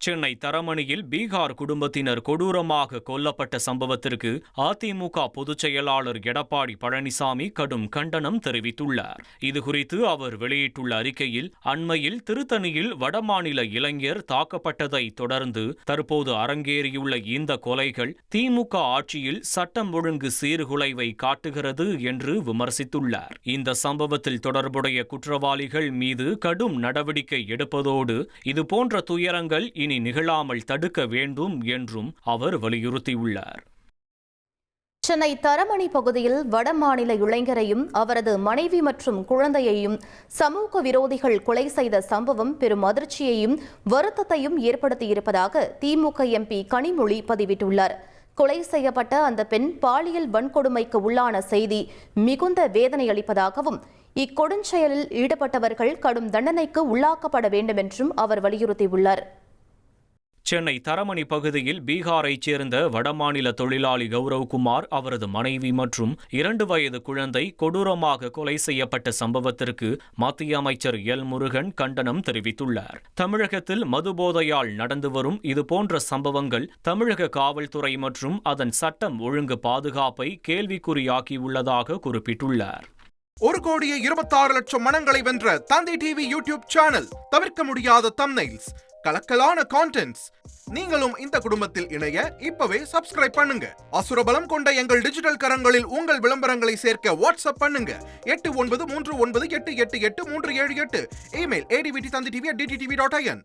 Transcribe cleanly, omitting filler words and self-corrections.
சென்னை தரமணியில் பீகார் குடும்பத்தினர் கொடூரமாக கொல்லப்பட்ட சம்பவத்திற்கு அதிமுக பொதுச் செயலாளர் எடப்பாடி பழனிசாமி கடும் கண்டனம் தெரிவித்துள்ளார். இதுகுறித்து அவர் வெளியிட்டுள்ள அறிக்கையில், அண்மையில் திருத்தணியில் வடமாநில இளைஞர் தாக்கப்பட்டதை தொடர்ந்து தற்போது அரங்கேறியுள்ள இந்த கொலைகள் திமுக ஆட்சியில் சட்டம் ஒழுங்கு சீர்குலைவை காட்டுகிறது என்று விமர்சித்துள்ளார். இந்த சம்பவத்தில் தொடர்புடைய குற்றவாளிகள் மீது கடும் நடவடிக்கை எடுப்பதோடு இதுபோன்ற துயரங்கள் இனி நிகழாமல் தடுக்க வேண்டும் என்றும் அவர் வலியுறுத்தியுள்ளார். சென்னை தரமணி பகுதியில் வடமாநில இளைஞரையும் அவரது மனைவி மற்றும் குழந்தையையும் சமூக விரோதிகள் கொலை செய்த சம்பவம் பெரும் அதிர்ச்சியையும் வருத்தத்தையும் ஏற்படுத்தியிருப்பதாக திமுக எம்பி கனிமொழி பதிவிட்டுள்ளார். கொலை செய்யப்பட்ட அந்த பெண் பாலியல் வன்கொடுமைக்கு உள்ளான செய்தி மிகுந்த வேதனை அளிப்பதாகவும் இக்கொடுஞ்செயலில் ஈடுபட்டவர்கள் கடும் தண்டனைக்கு உள்ளாக்கப்பட வேண்டும் என்றும் அவர் வலியுறுத்தியுள்ளார். சென்னை தரமணி பகுதியில் பீகாரைச் சேர்ந்த வடமாநில தொழிலாளி கௌரவ்குமார், அவரது மனைவி மற்றும் 2 வயது குழந்தை கொடூரமாக கொலை செய்யப்பட்ட சம்பவத்திற்கு மத்திய அமைச்சர் எல் முருகன் கண்டனம் தெரிவித்துள்ளார். தமிழகத்தில் மதுபோதையால் நடந்து வரும் இதுபோன்ற சம்பவங்கள் தமிழக காவல்துறை மற்றும் அதன் சட்டம் ஒழுங்கு பாதுகாப்பை கேள்விக்குறியாக்கியுள்ளதாக குறிப்பிட்டுள்ளார். 1,26,00,000 மனங்களை வென்ற தந்தி டிவி யூடியூப் சேனல். தவிர்க்க முடியாத தம்ப்நெயில்ஸ், கலக்கலான கான்டென்ட்ஸ். நீங்களும் இந்த குடும்பத்தில் இணைய இப்பவே சப்ஸ்கிரைப் பண்ணுங்க. அசுரபலம் கொண்ட எங்கள் டிஜிட்டல் கரங்களில் உங்கள் விளம்பரங்களை சேர்க்க வாட்ஸ்அப் பண்ணுங்க. 8939888378. Email advtthanditv@dttv.in.